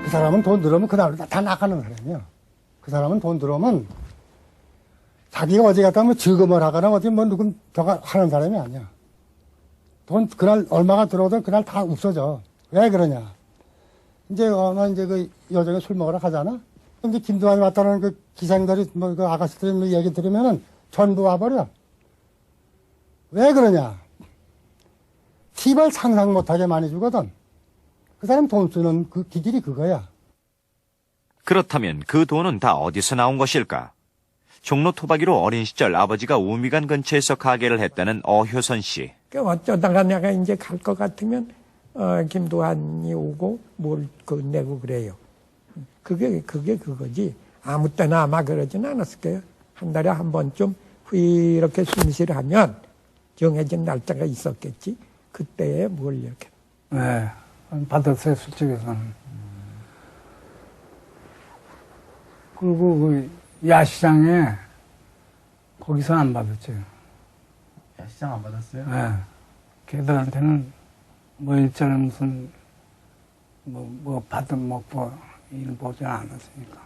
그 사람은 돈 들어오면 그날로 다 나가는 사람이야. 그 사람은 돈 들어오면 자기가 어디 갔다 뭐 즐거움을 하거나 어디 뭐 누군 저가 하는 사람이 아니야. 돈 그날 얼마가 들어오든 그날 다 없어져. 왜 그러냐? 이제 이제 그 여정에 술 먹으러 가잖아. 근데 김두한이 왔다는 그 기생들이 뭐 그 아가씨들이 뭐 얘기 들으면은 전부 와버려. 왜 그러냐? 팁을 상상 못하게 많이 주거든. 그 사람 돈 쓰는 그 기질이 그거야. 그렇다면 그 돈은 다 어디서 나온 것일까? 종로 토박이로 어린 시절 아버지가 우미관 근처에서 가게를 했다는 어효선 씨. 어쩌다가 내가 이제 갈 것 같으면 김두한이 오고 뭘 내고 그래요. 그게 그거지. 아무 때나 아마 그러진 않았을 거예요. 한 달에 한 번쯤 이렇게 순실하면 정해진 날짜가 있었겠지. 그때에 뭘 이렇게. 네, 받았어요, 술집에서는. 그리고 그 야시장에 거기서 안 받았죠. 야시장 안 받았어요? 네. 걔들한테는 뭐 일자리 무슨 뭐 받은 먹고 일 보지 않았으니까.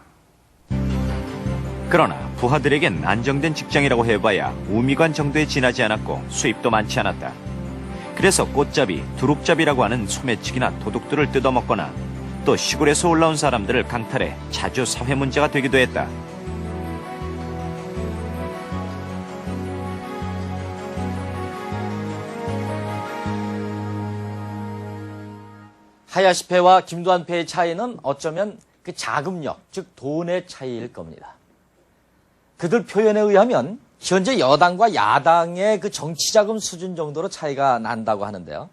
그러나 부하들에겐 안정된 직장이라고 해봐야 우미관 정도에 지나지 않았고 수입도 많지 않았다. 그래서 꽃잡이, 두릅잡이라고 하는 소매치기나 도둑들을 뜯어먹거나 또 시골에서 올라온 사람들을 강탈해 자주 사회 문제가 되기도 했다. 하야시 패와 김두한 패의 차이는 어쩌면 그 자금력, 즉 돈의 차이일 겁니다. 그들 표현에 의하면 현재 여당과 야당의 그 정치자금 수준 정도로 차이가 난다고 하는데요.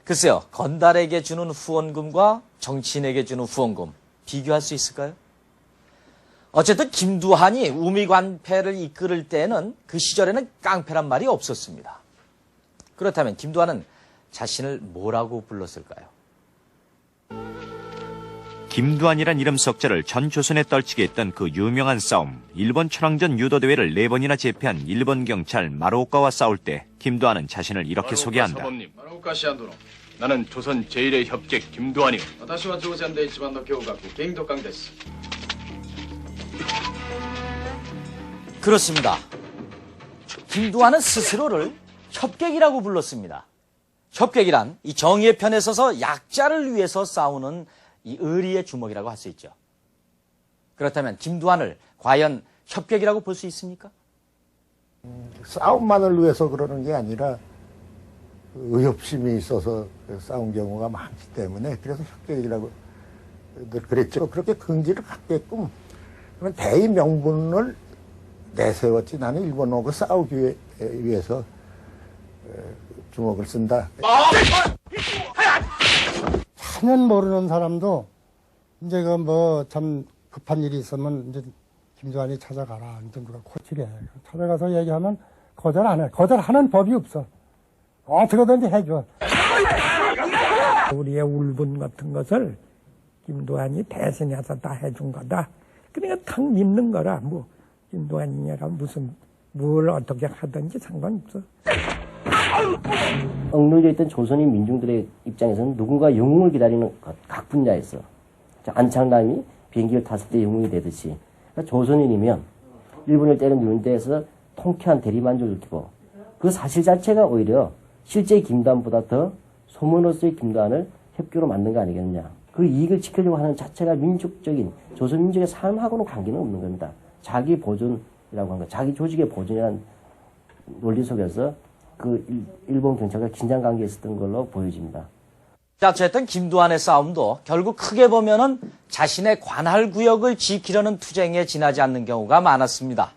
글쎄요, 건달에게 주는 후원금과 정치인에게 주는 후원금 비교할 수 있을까요? 어쨌든 김두한이 우미관패를 이끌을 때는 그 시절에는 깡패란 말이 없었습니다. 그렇다면 김두한은 자신을 뭐라고 불렀을까요? 김두한이란 이름 석자를 전 조선에 떨치게 했던 그 유명한 싸움, 일본 천황전 유도대회를 4번이나 제패한 일본 경찰 마루오카와 싸울 때 김두한은 자신을 이렇게 소개한다. 사범님, 마루오카 씨한도로 나는 조선 제1의 협객 김두한이오. 私は朝鮮で一番の強国元徳강です. 그렇습니다. 김두한은 스스로를 협객이라고 불렀습니다. 협객이란 이 정의의 편에 서서 약자를 위해서 싸우는 이 의리의 주먹이라고 할 수 있죠. 그렇다면 김두한을 과연 협객이라고 볼 수 있습니까? 싸움만을 위해서 그러는 게 아니라 의협심이 있어서 싸운 경우가 많기 때문에 그래서 협객이라고 그랬죠. 그렇게 긍지를 갖게끔 대의 명분을 내세웠지. 나는 일본하고 싸우기 위해서 주먹을 쓴다. 전혀 모르는 사람도 이제 그 뭐 참 급한 일이 있으면 이제 김두한이 찾아가라. 이제 누가 코치래. 찾아가서 얘기하면 거절 안 해. 거절하는 법이 없어. 어떻게든지 해줘. 우리의 울분 같은 것을 김두한이 대신해서 다 해준 거다. 그러니까 탁 믿는 거라. 뭐 김두한이냐가 무슨 뭘 어떻게 하든지 상관없어. 억눌려 있던 조선인 민중들의 입장에서는 누군가 영웅을 기다리는 각 분야에서 안창남이 비행기를 탔을 때 영웅이 되듯이 그러니까 조선인이면 일본을 때려누는 데에서 통쾌한 대리만족을 느끼고 그 사실 자체가 오히려 실제 김두한보다 더 소문으로서의 김두한을 협교로 만든 거 아니겠느냐. 그 이익을 지키려고 하는 자체가 민족적인 조선 민족의 삶하고는 관계는 없는 겁니다. 자기 보존이라고 하는 거, 자기 조직의 보존이라는 논리 속에서 그 일본 경찰과 긴장 관계에 있었던 걸로 보여집니다. 자, 어쨌든 김두한의 싸움도 결국 크게 보면은 자신의 관할 구역을 지키려는 투쟁에 지나지 않는 경우가 많았습니다.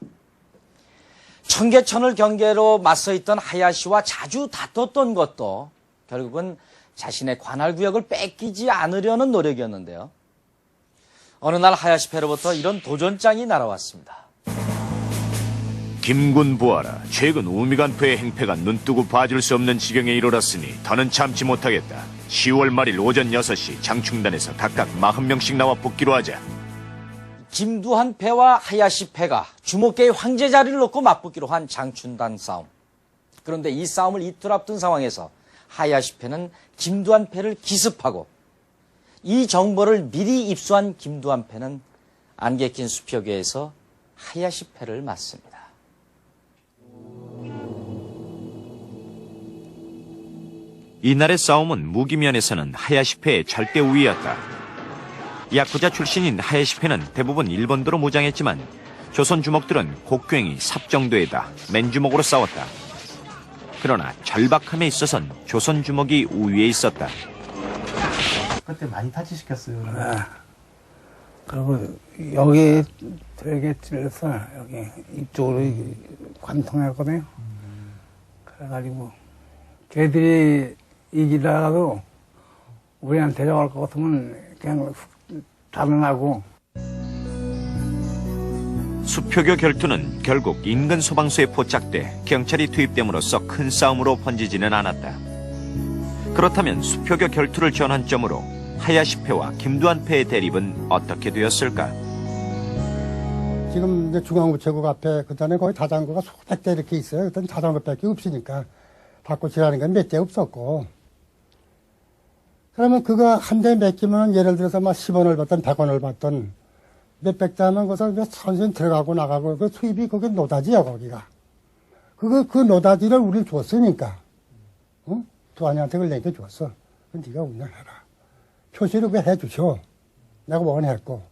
청계천을 경계로 맞서 있던 하야시와 자주 다퉜던 것도 결국은 자신의 관할 구역을 뺏기지 않으려는 노력이었는데요. 어느 날 하야시 패로부터 이런 도전장이 날아왔습니다. 김군 부하라, 최근 우미관포의 행패가 눈뜨고 봐줄 수 없는 지경에 이르렀으니 더는 참지 못하겠다. 10월 말일 오전 6시 장충단에서 각각 40명씩 나와 붙기로 하자. 김두한 패와 하야시 패가 주목계의 황제 자리를 놓고 맞붙기로 한 장춘단 싸움. 그런데 이 싸움을 이틀 앞둔 상황에서 하야시 패는 김두한 패를 기습하고 이 정보를 미리 입수한 김두한 패는 안개 낀 수표계에서 하야시 패를 맞습니다. 이날의 싸움은 무기면에서는 하야시 패의 절대 우위였다. 야쿠자 출신인 하야시 패는 대부분 일본도로 무장했지만 조선 주먹들은 곡괭이, 삽 정도에다 맨주먹으로 싸웠다. 그러나 절박함에 있어선 조선 주먹이 우위에 있었다. 그때 많이 타치시켰어요. 그리고 여기 되게 찔러서 여기 이쪽으로 관통했거든요. 그래가지고 걔들이 이기다가도 우리한테 데려갈 것 같으면 그냥 자른하고. 수표교 결투는 결국 인근 소방서에 포착돼 경찰이 투입됨으로써 큰 싸움으로 번지지는 않았다. 그렇다면 수표교 결투를 전환점으로 하야시 패와 김두한 패의 대립은 어떻게 되었을까? 지금 이제 중앙우체국 앞에 그전에 거기 자전거가 수백 대 이렇게 있어요. 그때는 자전거밖에 없으니까 닭꼬치라는 건 몇 대 없었고. 그러면 그거 한 대 맡기면 예를 들어서 막 10원을 받든 100원을 받든 몇백 대 하면 거기서 선수는 들어가고 나가고 그 수입이 거기 노다지야 거기가. 그 노다지를 우리 줬으니까. 응? 두한이한테 그걸 내게 줬어. 그럼 네가 운영해라. 표시를 왜 해주셔. 내가 원했고.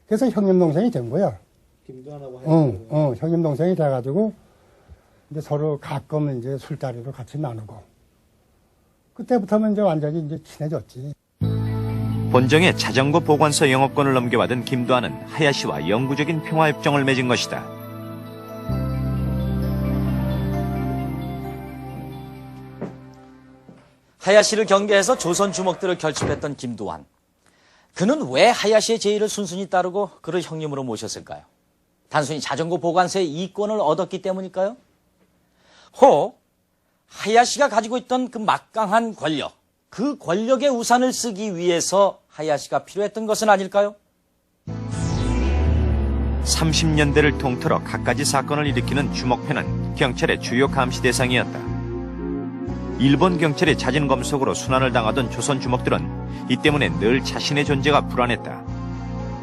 그래서 형님 동생이 된 거야. 김두한하고 형님 동생이 돼가지고 이제 서로 가끔 이제 술자리로 같이 나누고. 그때부터는 이제 완전히 이제 친해졌지. 본정에 자전거 보관소 영업권을 넘겨받은 김두한은 하야시와 영구적인 평화협정을 맺은 것이다. 하야시를 경계해서 조선 주먹들을 결집했던 김두한. 그는 왜 하야시의 제의를 순순히 따르고 그를 형님으로 모셨을까요? 단순히 자전거 보관소의 이권을 얻었기 때문일까요? 혹 하야시가 가지고 있던 그 막강한 권력, 그 권력의 우산을 쓰기 위해서 하야시가 필요했던 것은 아닐까요? 30년대를 통틀어 갖가지 사건을 일으키는 주먹패는 경찰의 주요 감시 대상이었다. 일본 경찰의 잦은 검속으로 순환을 당하던 조선 주먹들은 이 때문에 늘 자신의 존재가 불안했다.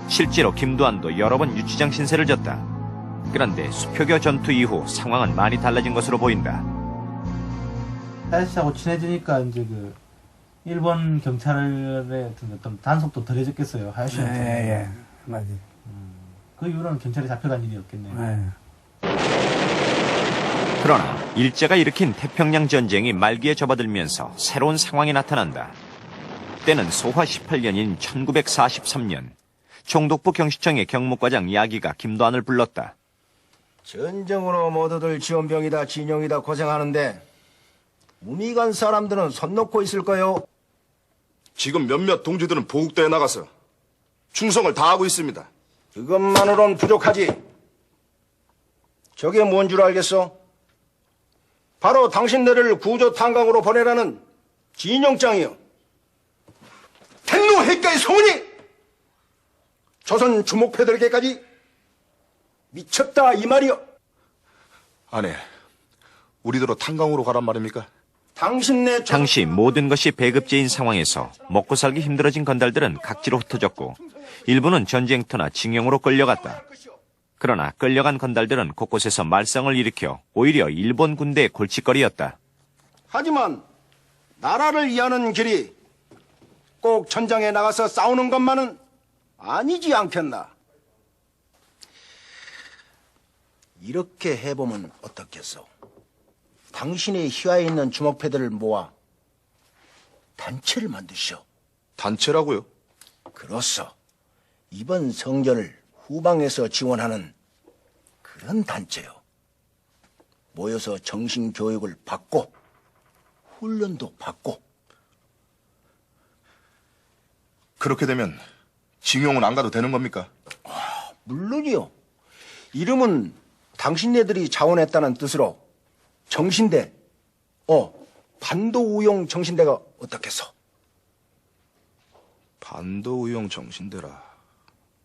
실제로 김두한도 여러 번 유치장 신세를 졌다. 그런데 수표교 전투 이후 상황은 많이 달라진 것으로 보인다. 하야시하고 친해지니까 이제 그 일본 경찰의 어떤 단속도 덜해졌겠어요. 하야시한테. 예, 맞지. 그 이후로는 경찰이 잡혀간 일이 없겠네요. 그러나 일제가 일으킨 태평양 전쟁이 말기에 접어들면서 새로운 상황이 나타난다. 때는 소화 18년인 1943년 총독부 경시청의 경무과장 야기가 김두한을 불렀다. 전쟁으로 모두들 지원병이다 진영이다 고생하는데 우미간 사람들은 손 놓고 있을까요? 지금 몇몇 동지들은 보국대에 나가서 충성을 다하고 있습니다. 그것만으론 부족하지. 저게 뭔 줄 알겠어? 바로 당신네를 구조 탄광으로 보내라는 진영장이요.天皇 핵가의 소문이 조선 주목패들에게까지 미쳤다 이 말이요. 아니, 우리더러 탄광으로 가란 말입니까? 당시 모든 것이 배급제인 상황에서 먹고 살기 힘들어진 건달들은 각지로 흩어졌고 일부는 전쟁터나 징용으로 끌려갔다. 그러나 끌려간 건달들은 곳곳에서 말썽을 일으켜 오히려 일본 군대의 골칫거리였다. 하지만 나라를 위하는 길이 꼭 전장에 나가서 싸우는 것만은 아니지 않겠나. 이렇게 해보면 어떻겠소? 당신의 휘하에 있는 주먹패들을 모아 단체를 만드시오. 단체라고요? 그렇소. 이번 성전을 후방에서 지원하는 그런 단체요. 모여서 정신교육을 받고 훈련도 받고. 그렇게 되면 징용은 안 가도 되는 겁니까? 물론이요. 이름은 당신네들이 자원했다는 뜻으로 정신대, 반도우용 정신대가 어떻겠소? 반도우용 정신대라.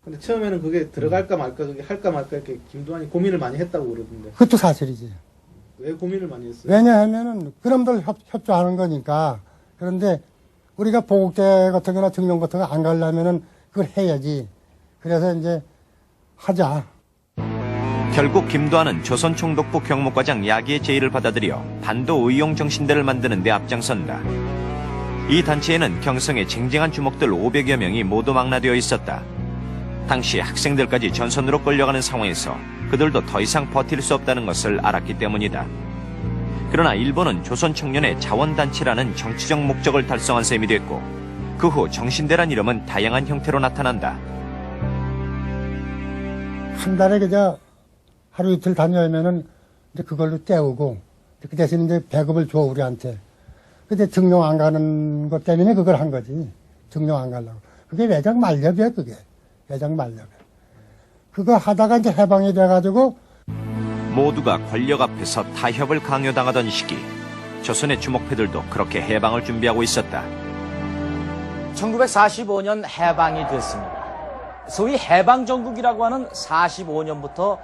근데 처음에는 그게 들어갈까 말까, 그게 할까 말까 이렇게 김두한이 고민을 많이 했다고 그러던데. 그것도 사실이지. 왜 고민을 많이 했어요? 왜냐하면은 그놈들 협조하는 거니까. 그런데 우리가 보국대 같은 거나 증명 같은 거 안 가려면은 그걸 해야지. 그래서 이제 하자. 결국 김도환은 조선총독부 경무과장 야기의 제의를 받아들여 반도 의용정신대를 만드는 데 앞장선다. 이 단체에는 경성의 쟁쟁한 주먹들 500여 명이 모두 망라되어 있었다. 당시 학생들까지 전선으로 끌려가는 상황에서 그들도 더 이상 버틸 수 없다는 것을 알았기 때문이다. 그러나 일본은 조선 청년의 자원단체라는 정치적 목적을 달성한 셈이 됐고 그 후 정신대란 이름은 다양한 형태로 나타난다. 한 달에 그저 하루 이틀 다녀오면은 이제 그걸로 때우고 그 대신 이제 배급을 줘 우리한테. 근데 증명 안 가는 것 때문에 그걸 한 거지. 증명 안 가려고. 그게 외장 만렵이야 그게. 외장 만렵. 그거 하다가 이제 해방이 돼가지고 모두가 권력 앞에서 타협을 강요당하던 시기 조선의 주목패들도 그렇게 해방을 준비하고 있었다. 1945년 해방이 됐습니다. 소위 해방정국이라고 하는 45년부터